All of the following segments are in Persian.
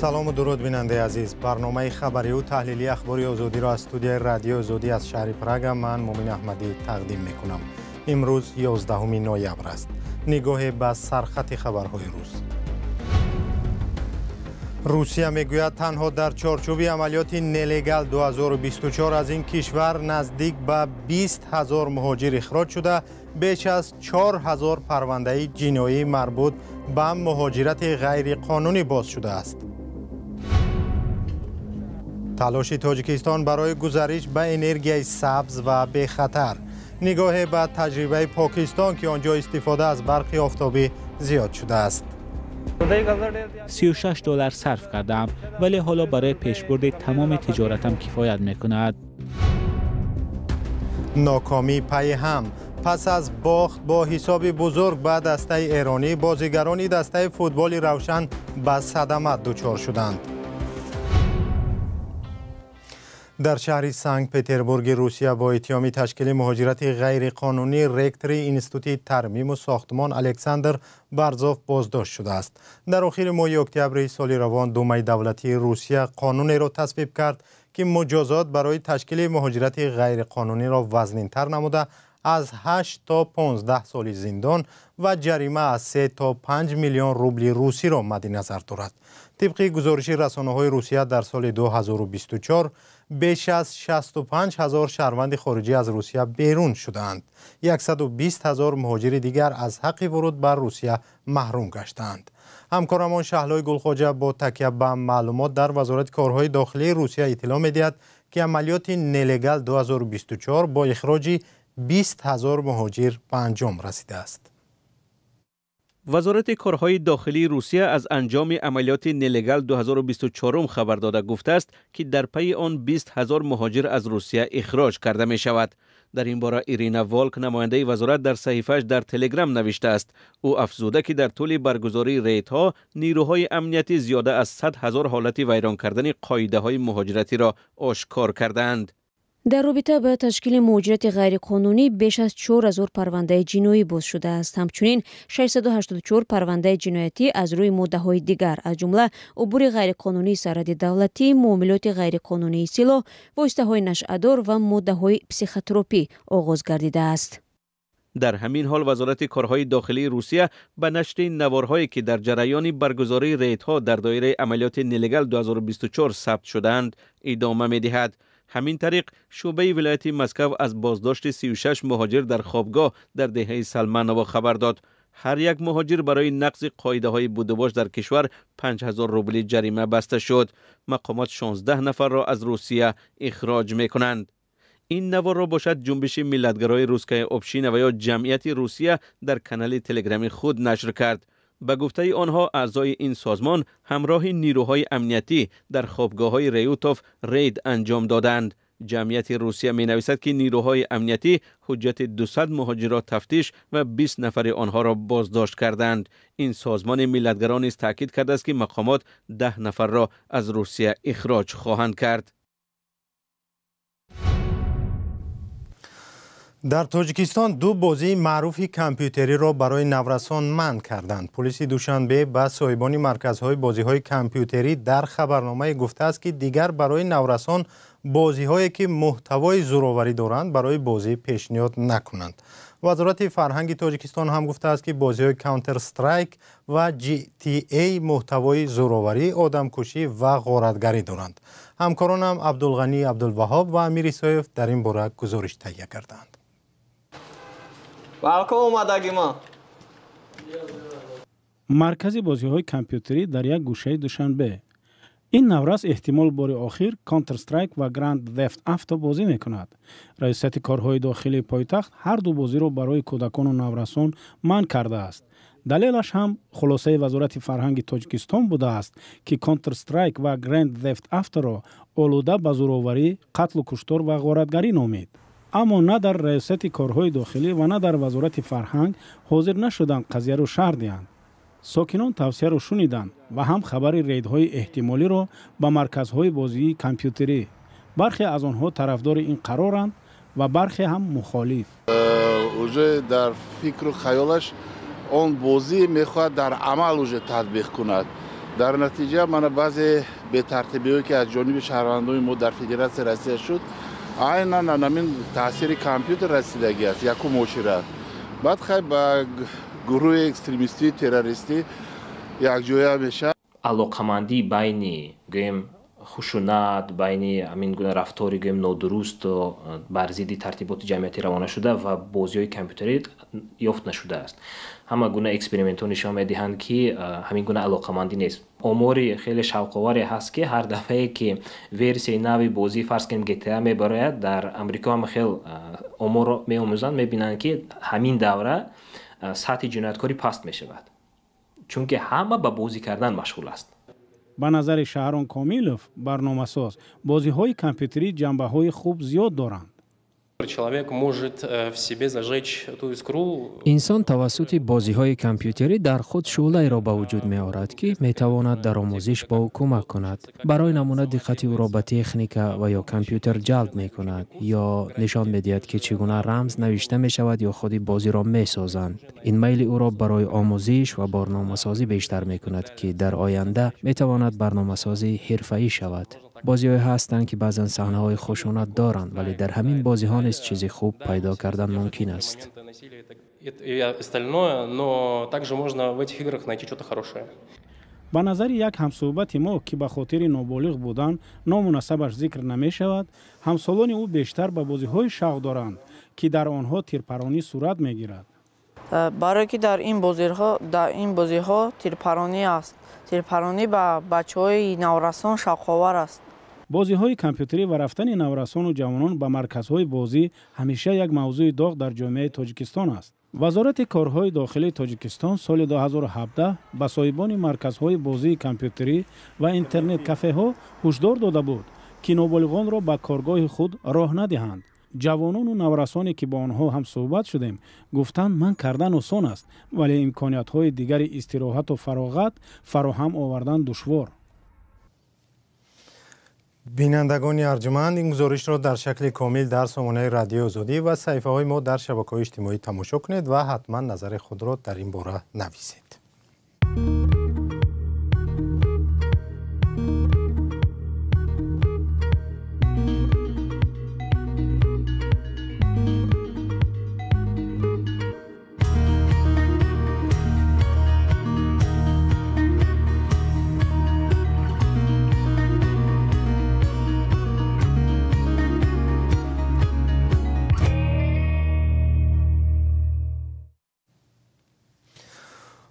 سلام و درود بیننده عزیز. برنامه خبری و تحلیلی اخباری آزادی را از استودیوی رادیو آزادی از شهر پراگ من مومن احمدی تقدیم میکنم. امروز 11 نوامبر است. نگاه به سرخط خبرهای روز. روسیه میگوید تنها در چارچوب عملیات نلیگال 2024 از این کشور نزدیک به 20,000 مهاجر اخراج شده، بیش از 4,000 پرونده جنایی مربوط به مهاجرت غیر قانونی باز شده است. تلاش تاجیکستان برای گذشت به انرژی سبز و بی خطر. نگاه به تجربه پاکستان که آنجا استفاده از برق آفتابی زیاد شده است. $36 صرف کردم ولی حالا برای پیشبرد تمام تجارتم کفایت میکند. ناکامی پی هم. پس از باخت با حساب بزرگ به دسته ایرانی، بازیگران دسته فوتبال روشن به صدمه دچار شدند. در شهر سنت پترزبورگ روسیه با اتهام تشکیل مهاجرت غیر قانونی رکتور انستیتوت ترمیم و ساختمان الکساندر برزوف بازداشت شده است. در آخر ماه اکتبر سال روان دومه دولتی روسیه قانونی را تصویب کرد که مجازات برای تشکیل مهاجرت غیر قانونی را وزنین‌تر نموده از 8 تا 15 سال زندان و جریمه از 3 تا 5 میلیون روبل روسی را مد نظر دارد. طبق گزارش رسانه‌های روسیه در سال 2024 بیش از 65,000 شهروند خارجی از روسیه بیرون شدند. 120,000 مهاجر دیگر از حق ورود بر روسیه محروم گشتند. همکارمان شهلای گلخواجه با تکیه به معلومات در وزارت کارهای داخلی روسیه اطلاع می‌دهد که عملیات نلیگال 2024 با اخراج 20,000 مهاجر به انجام رسیده است. وزارت کارهای داخلی روسیه از انجام عملیات نلیگال 2024 خبر داده گفته است که در پی آن 20,000 مهاجر از روسیه اخراج کرده می شود. در این باره ایرینا والک نماینده وزارت در صحیفه‌اش در تلگرام نوشته است. او افزوده که در طول برگزاری ریدها نیروهای امنیتی زیاده از 100,000 حالت ویران کردن قاعده‌های مهاجرتی را آشکار کردند. در رابطه با تشکیل مهاجرت غیرقانونی بیش از 4,000 پرونده جنایی باز شده است. همچنین 684 پرونده جنایتی از روی ماده‌های دیگر از جمله عبور غیرقانونی سرحد دولتی، معاملات غیرقانونی سلاح، واسطه‌های نشأه‌دار و ماده‌های پسیخوتروپی آغاز گردیده است. در همین حال وزارت کارهای داخلی روسیه به نشر نوارهایی که در جریان برگزاری ریدها در دایره عملیات نلیگال 2024 ثبت شدند ادامه می‌دهد. همین طریق شعبه ولایت مسکو از بازداشت 36 مهاجر در خوابگاه در دهه سلمانووا خبر داد. هر یک مهاجر برای نقض قاعده‌های بود و باش در کشور 5,000 روبل جریمه بسته شد. مقامات 16 نفر را از روسیه اخراج می‌کنند. این نوار را باشد جنبش ملتگرای روسکای اوبشین و یا جمعیت روسیه در کانال تلگرامی خود نشر کرد. به گفته آنها اعضای این سازمان همراه نیروهای امنیتی در خوابگاه‌های ریوتوف رید انجام دادند. جمعیت روسیه می نویسد که نیروهای امنیتی حجت 200 مهاجر را تفتیش و 20 نفر آنها را بازداشت کردند. این سازمان ملتگرا نیز تاکید کرده است که مقامات 10 نفر را از روسیه اخراج خواهند کرد. در تاجیکستان دو بازی معروف کامپیوتری را برای نورسان منع کردند. پلیس دوشنبه به صاحبان مرکزهای بازی‌های کامپیوتری در خبرنامه گفته است که دیگر برای نورسان بازی‌هایی که محتوای زورآوری دارند برای بازی پیشنهاد نکنند. وزارت فرهنگ تاجیکستان هم گفته است که بازی‌های کانتر استرایک و GTA محتوای زورآوری، آدمکشی و غارتگری دارند. همکارانم عبدالغنی عبدالوهاب و امیر ایسایف در این باره گزارش تهیه کردند. مرکز بازی‌های کامپیوتری در یک گوشه دوشنبه. این نورس احتمال بار آخر کانتر استرایک و گراند ثفت افتا بازی می‌کند. رئیست کارهای داخلی پایتخت هر دو بازی را برای کودکان و نورسان منع کرده است. دلیلش هم خلاصه وزارت فرهنگ تاجیکستان بوده است که کانتر استرایک و گراند ثفت افتا را آلوده به زورآوری، قتل و کشتار و غارتگری نامید. اما نه در رئیست کارهای داخلی و نه در وزارت فرهنگ حاضر نشدند قضیه را شرح دهند. ساکنان توصیه را شنیدند و هم خبر ریدهای احتمالی را به مرکزهای بازی کامپیوتری. برخی از آنها طرفدار این قرارند و برخی هم مخالف. اوجه در فکر و خیالش آن بازی میخواهد در عمل اوجه تطبیق کند. در نتیجه من بعضی به ترتیبی که از جانب شهروندان ما در فدراسیون رسیده شد عینا همین تاثیر کامپیوتر رسیدگی است یک مشکل. بعد خیلی با گروه اکستریمیستی تروریستی یک جویا میشه. علاقمندی بین گویم خشونت بین همین گونه رفتاری گویم نادرست و بر ضد ترتیبات جمعیتی روانه شده و بازی‌های کامپیوتری یافت نشده است. همه گونه اکسپریمنت ها نشان می‌دهند که همین گونه علاقمندی نیست. آماری خیلی شوق‌آوری هست که هر دفعه که ورسی نوی بازی فرض کنیم GTA میبراید در امریکا هم خیلی آمار می‌آموزند می‌بینند که همین دوره سطح جنایتکاری پست می‌شود. چون که همه به بازی کردن مشغول است. به نظر شهرام کاملوف برنامه‌ساز بازی‌های کامپیوتری جنبه‌های خوب زیاد دارند. انسان توسط بازی‌های کامپیوتری در خود شعله‌ای را به وجود می‌آورد که می‌تواند در آموزش با او کمک کند. برای نمونه دقت او را به تکنیک و یا کامپیوتر جلب می‌کند یا نشان می‌دهد که چگونه رمز نوشته می‌شود یا خود بازی را می‌سازند. این میل او را برای آموزش و برنامه‌سازی بیشتر می‌کند که در آینده می‌تواند برنامه‌سازی حرفه‌ای شود. بازی‌های هستند که بعضن صحنه‌های خشونت دارند ولی در همین بازی‌ها نیز چیز خوب پیدا کردن ممکن است. به نظر یک همصحبت ما که به خاطر نابالغ بودن نامناسبش ذکر نمی‌شود، همسالان او بیشتر به بازی‌های شوق دارند که در آنها تیرپرانی صورت می‌گیرد. برای که در این بازی‌ها تیرپرانی است. تیرپرانی به بچه‌های نورسان شوق‌آور است. بازی‌های کامپیوتری و رفتن نورسان و جوانان به مرکزهای بازی همیشه یک موضوع داغ در جامعه تاجیکستان است. وزارت کارهای داخلی تاجیکستان سال 2017 به صاحبان مرکزهای بازی کامپیوتری و اینترنت کافه‌ها هشدار داده بود که نابالغان را به کارگاه خود راه ندهند. جوانان و نورسانی که با آنها هم صحبت شدیم گفتند من کردن آسان است ولی امکانیت‌های دیگر استراحت و فراغت فراهم آوردن دشوار. بینندگان ارجمند این گزارش را در شکل کامل در سامانه رادیو آزادی و صفحه‌های ما در شبکه‌های اجتماعی تماشا کنید و حتما نظر خود را در این باره نویسید.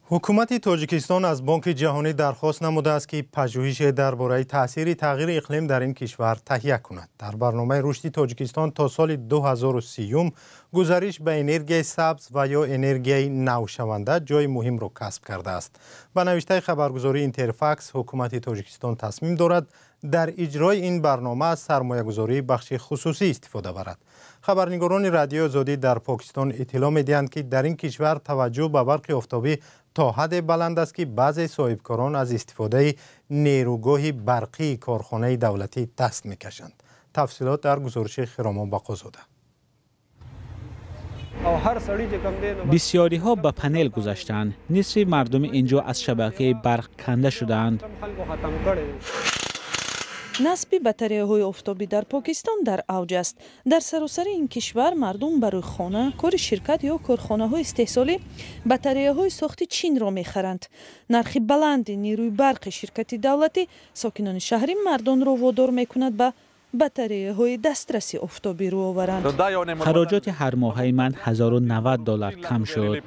حکومت تاجیکستان از بانک جهانی درخواست نموده است که پژوهش درباره تاثیر تغییر اقلیم در این کشور تهیه کند. در برنامه رشد تاجیکستان تا سال 2030 گزارش به انرژی سبز و یا انرژی نوشونده جای مهم را کسب کرده است. با نوشته خبرگزاری اینترفکس حکومت تاجیکستان تصمیم دارد در اجرای این برنامه از سرمایه‌گذاری بخش خصوصی استفاده برد. خبرنگاران رادیو آزادی در پاکستان اطلاع می‌دهند که در این کشور توجه به برق آفتابی تا حد بلند است که بعضی صاحبکاران از استفاده نیروگاه برقی کارخانه دولتی دست می‌کشند. تفصیلات در گزارش خرامان باقازاده. بسیاری ها به پنل گذاشتند. نصف مردم اینجا از شبکه برق کنده شدند. نصب بطاری‌های آفتابی در پاکستان در اوج است. در سراسر این کشور مردم برای خانه، کار شرکت یا کارخانه‌های استحصالی بطاری‌های ساخت چین را می‌خرند. نرخ بلند نیروی برق شرکت دولتی ساکنان شهری مردم را وادار می‌کند به بطاری‌های دسترسی آفتابی رو آورند. خراجات هر ماهه من $1090 کم شد.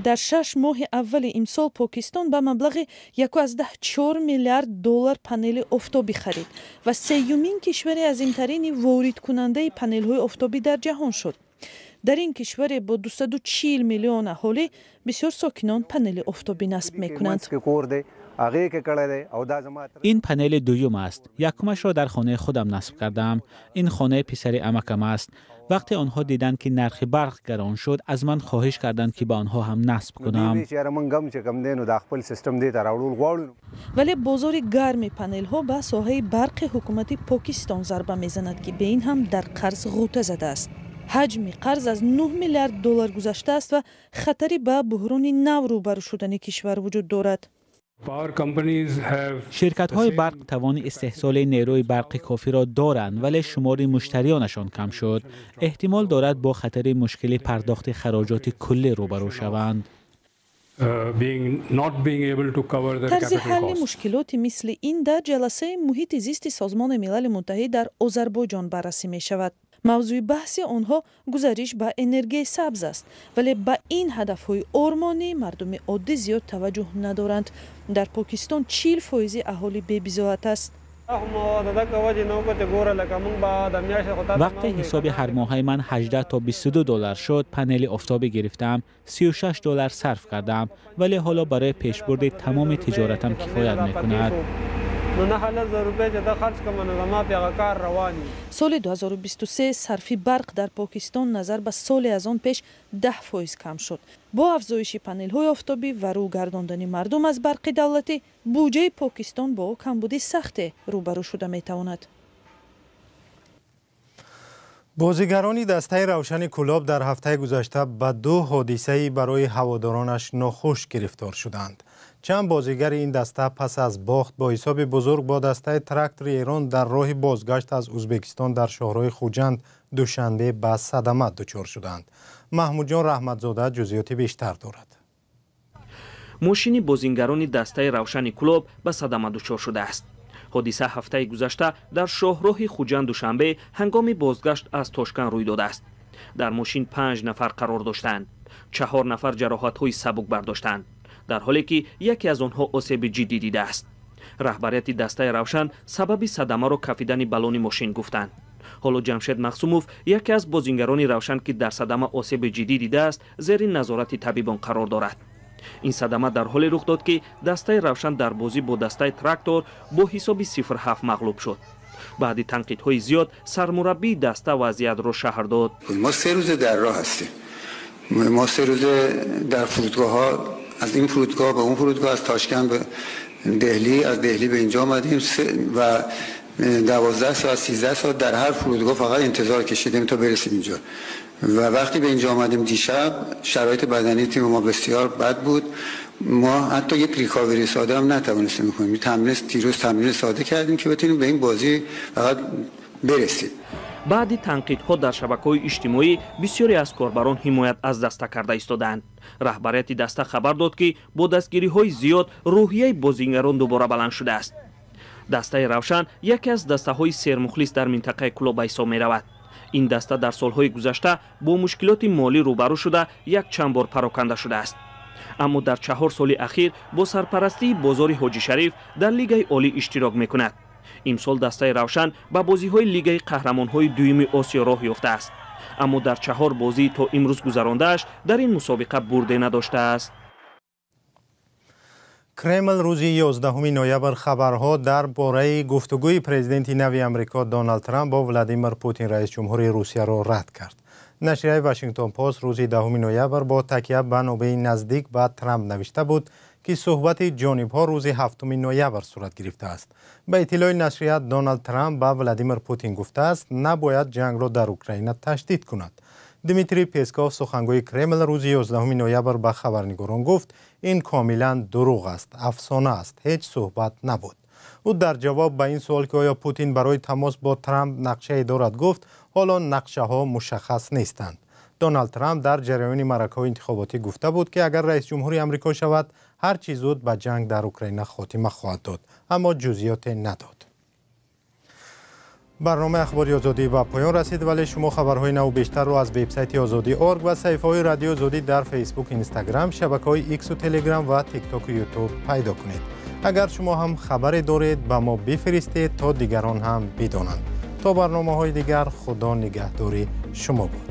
در 6 ماه اول امسال پاکستان به مبلغ 1.4 میلیارد دلار پنل آفتابی خرید و سومین کشور عظیم‌ترین وارد کننده پنل‌های آفتابی در جهان شد. در این کشور با 240 میلیون اهالی بسیار ساکنان پنل آفتابی نصب می‌کنند. این پنل دوم است. یکمش را در خانه خودم نصب کردم. این خانه پسر عمکم است. وقتی آنها دیدند که نرخ برق گران شد از من خواهش کردند که به آنها هم نصب کنم. ولی بازار گرم پنل ها به ساحه برق حکومت پاکستان ضربه میزند که به این هم در قرض غوطه زده است. حجم قرض از 9 میلیارد دلار گذشته است و خطری به بحران نو روبرو شدن کشور وجود دارد. شرکت‌های برق توان استحصال نیروی برق کافی را دارند ولی شمار مشتریانشان کم شد. احتمال دارد با خطر مشکل پرداخت خراجات کلی روبرو شوند. طرز حل مشکلات مثل این در جلسه محیط زیست سازمان ملل متحد در آذربایجان بررسی می شود. موضوع بحث آنها گذریش به انرژی سبز است ولی به این هدف‌های آرمانی مردم عادی زیاد توجه ندارند. در پاکستان 40% اهالی بی‌بضاعت است. وقتی حساب هر ماهی من 18 تا 22 دلار شد، پنل آفتابی گرفتم، 36 دلار صرف کردم ولی حالا برای پیشبرد تمام تجارتم کفایت می‌کند. سال 2023 صرفی برق در پاکستان نظر به سال از آن پیش 10% کم شد. با افزایش پنل‌های آفتابی و روگرداندن مردم از برق دولتی، بودجه پاکستان با کمبودی سخت روبرو شده می‌تواند. بازیگران دسته روشن کلاب در هفته گذشته به 2 حادثه برای هوادارانش ناخوش گرفتار شدند. چند بازیگر این دسته پس از باخت با حساب بزرگ با دسته تراکتور ایران در راه بازگشت از ازبکستان در شهرهای خوجند دوشنبه به صدمه دچار شدند. محمود جان رحمتزاده جزئیات بیشتر دارد. ماشین بازیگران دسته روشن کلاب به صدمه دچار شده است. حادثه هفته گذشته در شاهراه خوجند دوشنبه هنگام بازگشت از تاشکند روی داده است. در ماشین 5 نفر قرار داشتند. 4 نفر جراحت‌های سبک برداشتند، در حالی که یکی از آنها آسیب جدی دیده است. رهبریت دسته روشن سبب صدمه را کفیدن بالون ماشین گفتند. حالا جمشید مقسوموف یکی از بازیگران روشن که در صدمه آسیب جدی دیده است زیر نظارت طبیبان قرار دارد. این صدمه در حالی رخ داد که دسته روشن در بازی با دسته تراکتور با حساب 0-7 مغلوب شد. بعد تنقیدهای زیاد سرمربی دسته وضعیت را شرح داد. ما 3 روز در راه هستیم. ما 3 روز در فرودگاه‌ها، از این فرودگاه به اون فرودگاه، از تاشکند به دهلی، از دهلی به اینجا آمدیم و 12 ساعت 13 ساعت در هر فرودگاه فقط انتظار کشیدیم تا برسیم اینجا. و وقتی به اینجا آمدیم دیشب شرایط بدنی تیم ما بسیار بد بود. ما حتی یک ریکاوری ساده هم نتوانستیم بکنیم. تمرین ساده کردیم که بتونیم به این بازی فقط برسیم. بعد تنقیدها در شبکه‌های اجتماعی بسیاری از کاربران حمایت از دسته کرده ایستادند. رهبریت دسته خبر داد که با دستگیری‌های زیاد روحیه بازیگران دوباره بلند شده است. دسته روشن یکی از دسته‌های سرمخلص در منطقه کلاب حساب می‌رود. این دسته در سال‌های گذشته با مشکلات مالی روبرو شده یک چند بار پراکنده شده است. اما در 4 سال اخیر با سرپرستی بازار حاجی شریف در لیگ عالی اشتراک می‌کند. امسال دسته روشن به بازی‌های لیگ قهرمان‌های دوم آسیا راه یافته است، اما در 4 بازی تا امروز گذرانده‌اش در این مسابقه برده نداشته است. کرمل روز 11 نوامبر خبرها درباره گفتگوی پرزیدنت نوی آمریکا دونالد ترامپ با ولادیمیر پوتین رئیس جمهوری روسیه را رد کرد. نشریه واشنگتن پست روز 10 نوامبر با تکیه به منابع نزدیک به ترامپ نوشته بود که صحبت جانب‌ها روز 7 نوامبر صورت گرفته است. به اطلاع نشریه دونالد ترامپ به ولادیمیر پوتین گفته است نباید جنگ را در اوکراین تشدید کند. دیمیتری پسکوف سخنگوی کرمل روز 11 نوامبر به خبرنگاران گفت این کاملا دروغ است، افسانه است، هیچ صحبت نبود. او در جواب به این سوال که آیا پوتین برای تماس با ترامپ نقشه دارد گفت حالا نقشه ها مشخص نیستند. دونالد ترامپ در جریان معرکه‌های انتخاباتی گفته بود که اگر رئیس جمهوری آمریکا شود هر چی زود به جنگ در اوکراین خاتمه خواهد داد، اما جزئیات نداد. برنامه اخباری آزادی به پایان رسید، ولی شما خبرهای نو بیشتر رو از وبسایت آزادی.org و صفحه‌های رادیو آزادی در فیسبوک، اینستاگرام، شبکه‌های ایکس و تلگرام و تیک تاک و یوتیوب پیدا کنید. اگر شما هم خبری دارید به ما بفرستید تا دیگران هم بدانند. تا برنامه‌های دیگر خدا نگهداری شما باد.